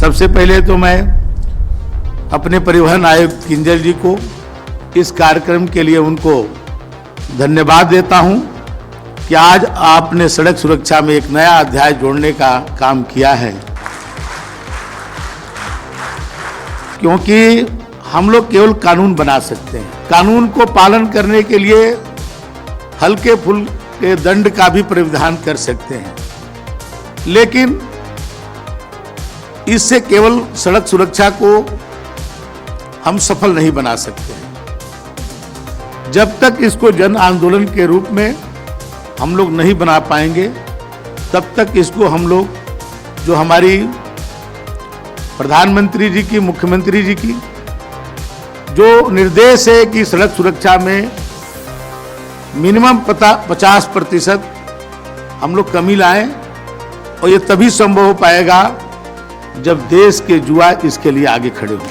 सबसे पहले तो मैं अपने परिवहन आयुक्त किंजल जी को इस कार्यक्रम के लिए उनको धन्यवाद देता हूं कि आज आपने सड़क सुरक्षा में एक नया अध्याय जोड़ने का काम किया है, क्योंकि हम लोग केवल कानून बना सकते हैं। कानून को पालन करने के लिए हल्के फुल्के दंड का भी प्रावधान कर सकते हैं, लेकिन इससे केवल सड़क सुरक्षा को हम सफल नहीं बना सकते हैं। जब तक इसको जन आंदोलन के रूप में हम लोग नहीं बना पाएंगे, तब तक इसको हम लोग जो हमारी प्रधानमंत्री जी की, मुख्यमंत्री जी की जो निर्देश है कि सड़क सुरक्षा में मिनिमम 50% हम लोग कमी लाएं, और ये तभी संभव हो पाएगा जब देश के युवा इसके लिए आगे खड़े हों।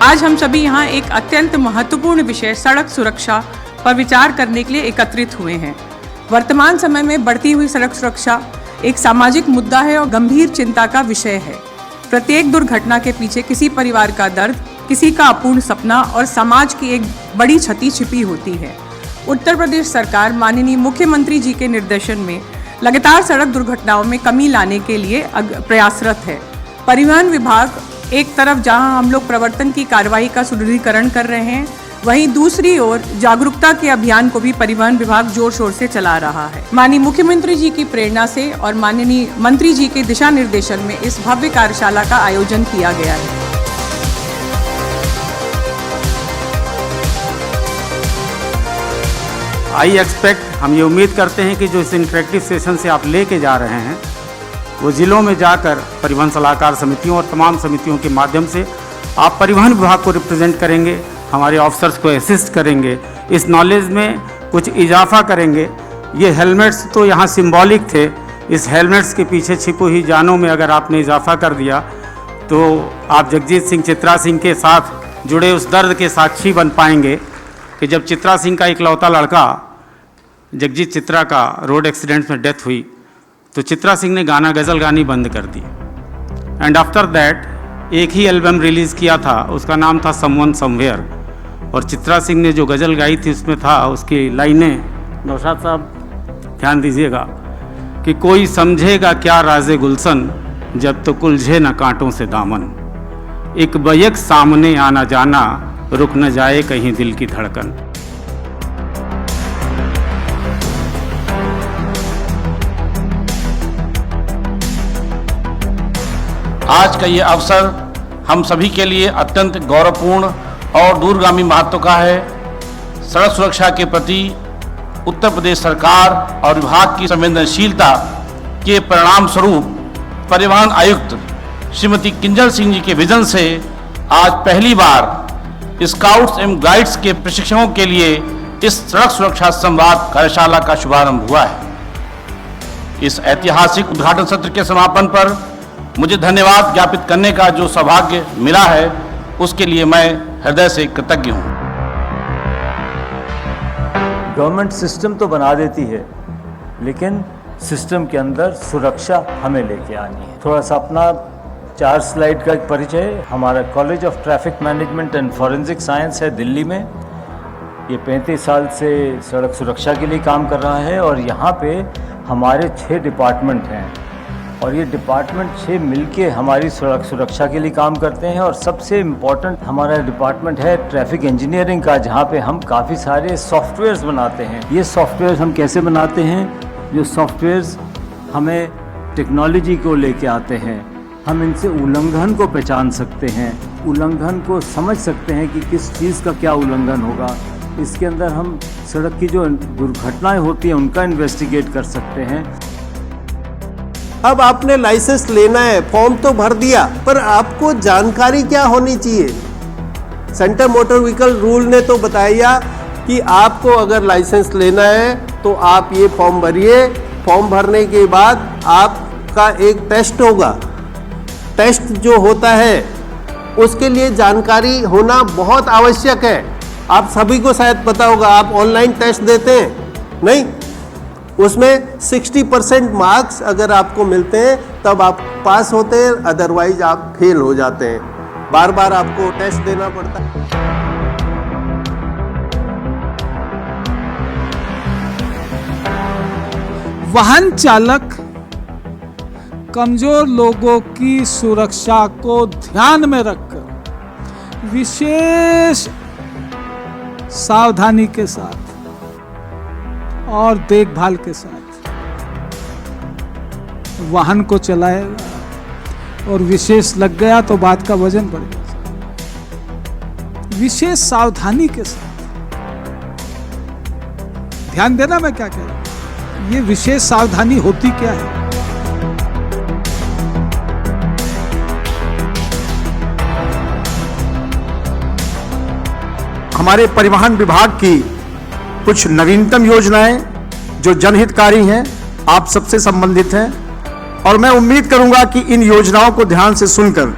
आज हम सभी यहाँ एक अत्यंत महत्वपूर्ण विषय सड़क सुरक्षा पर विचार करने के लिए एकत्रित हुए हैं। वर्तमान समय में बढ़ती हुई सड़क सुरक्षा एक सामाजिक मुद्दा है और गंभीर चिंता का विषय है। प्रत्येक दुर्घटना के पीछे किसी परिवार का दर्द, किसी का अपूर्ण सपना और समाज की एक बड़ी क्षति छिपी होती है। उत्तर प्रदेश सरकार माननीय मुख्यमंत्री जी के निर्देशन में लगातार सड़क दुर्घटनाओं में कमी लाने के लिए प्रयासरत है। परिवहन विभाग एक तरफ जहां हम लोग प्रवर्तन की कार्रवाई का सुदृढ़ीकरण कर रहे हैं, वहीं दूसरी ओर जागरूकता के अभियान को भी परिवहन विभाग जोर शोर से चला रहा है। माननीय मुख्यमंत्री जी की प्रेरणा से और माननीय मंत्री जी के दिशा निर्देशन में इस भव्य कार्यशाला का आयोजन किया गया है। हम ये उम्मीद करते हैं कि जो इस इंटरेक्टिव सेशन से आप लेके जा रहे हैं, वो ज़िलों में जाकर परिवहन सलाहकार समितियों और तमाम समितियों के माध्यम से आप परिवहन विभाग को रिप्रेजेंट करेंगे, हमारे ऑफिसर्स को असिस्ट करेंगे, इस नॉलेज में कुछ इजाफा करेंगे। ये हेलमेट्स तो यहाँ सिंबॉलिक थे, इस हेलमेट्स के पीछे छिपी हुई जानों में अगर आपने इजाफा कर दिया तो आप जगजीत सिंह, चित्रा सिंह के साथ जुड़े उस दर्द के साक्षी बन पाएंगे कि जब चित्रा सिंह का इकलौता लड़का जगजीत चित्रा का रोड एक्सीडेंट में डेथ हुई तो चित्रा सिंह ने गाना गज़ल गानी बंद कर दी। एंड आफ्टर दैट एक ही एल्बम रिलीज़ किया था, उसका नाम था समवन समवेयर, और चित्रा सिंह ने जो गज़ल गाई थी उसमें था, उसकी लाइनें नौशाद साहब ध्यान दीजिएगा कि कोई समझेगा क्या राज़े गुलशन जब तो उलझे न कांटों से दामन, एक बैक सामने आना जाना रुक न जाए कहीं दिल की धड़कन। आज का ये अवसर हम सभी के लिए अत्यंत गौरवपूर्ण और दूरगामी महत्व का है। सड़क सुरक्षा के प्रति उत्तर प्रदेश सरकार और विभाग की संवेदनशीलता के परिणाम स्वरूप परिवहन आयुक्त श्रीमती किंजल सिंह जी के विजन से आज पहली बार स्काउट्स एवं गाइड्स के प्रशिक्षकों के लिए इस सड़क सुरक्षा संवाद कार्यशाला का शुभारंभ हुआ है। इस ऐतिहासिक उद्घाटन सत्र के समापन पर मुझे धन्यवाद ज्ञापित करने का जो सौभाग्य मिला है, उसके लिए मैं हृदय से कृतज्ञ हूँ। गवर्नमेंट सिस्टम तो बना देती है, लेकिन सिस्टम के अंदर सुरक्षा हमें लेके आनी है। थोड़ा सा अपना 4 स्लाइड का एक परिचय। हमारा college of traffic management and forensic science है दिल्ली में। ये 35 साल से सड़क सुरक्षा के लिए काम कर रहा है, और यहाँ पे हमारे 6 डिपार्टमेंट हैं, और ये डिपार्टमेंट 6 मिलके हमारी सड़क सुरक्षा के लिए काम करते हैं। और सबसे इम्पॉर्टेंट हमारा डिपार्टमेंट है ट्रैफिक इंजीनियरिंग का, जहाँ पे हम काफ़ी सारे सॉफ्टवेयर्स बनाते हैं। ये सॉफ्टवेयर्स हम कैसे बनाते हैं? जो सॉफ्टवेयर्स हमें टेक्नोलॉजी को लेके आते हैं, हम इनसे उल्लंघन को पहचान सकते हैं, उल्लंघन को समझ सकते हैं कि किस चीज़ का क्या उल्लंघन होगा, इसके अंदर हम सड़क की जो दुर्घटनाएं होती हैं उनका इन्वेस्टिगेट कर सकते हैं। अब आपने लाइसेंस लेना है, फॉर्म तो भर दिया, पर आपको जानकारी क्या होनी चाहिए? सेंट्रल मोटर व्हीकल रूल ने तो बताया कि आपको अगर लाइसेंस लेना है तो आप ये फॉर्म भरिए। फॉर्म भरने के बाद आपका एक टेस्ट होगा। टेस्ट जो होता है उसके लिए जानकारी होना बहुत आवश्यक है। आप सभी को शायद पता होगा, आप ऑनलाइन टेस्ट देते हैं नहीं, उसमें 60% मार्क्स अगर आपको मिलते हैं तब आप पास होते हैं, अदरवाइज आप फेल हो जाते हैं। बार बार आपको टेस्ट देना पड़ता है। वाहन चालक कमजोर लोगों की सुरक्षा को ध्यान में रखकर विशेष सावधानी के साथ और देखभाल के साथ वाहन को चलाएगा, और विशेष लग गया तो बात का वजन बढ़ेगा। विशेष सावधानी के साथ ध्यान देना, मैं क्या कह रहा हूं, ये विशेष सावधानी होती क्या है? हमारे परिवहन विभाग की कुछ नवीनतम योजनाएं जो जनहितकारी हैं, आप सबसे संबंधित हैं, और मैं उम्मीद करूंगा कि इन योजनाओं को ध्यान से सुनकर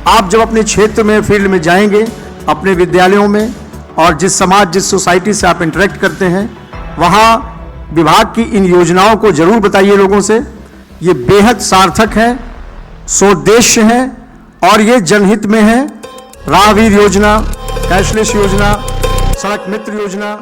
आप जब अपने क्षेत्र में, फील्ड में जाएंगे, अपने विद्यालयों में, और जिस समाज, जिस सोसाइटी से आप इंटरेक्ट करते हैं, वहाँ विभाग की इन योजनाओं को जरूर बताइए लोगों से। ये बेहद सार्थक है, सोद्देश्य है, और ये जनहित में है। राहगीर योजना, कैशलेस योजना, सड़क मित्र योजना,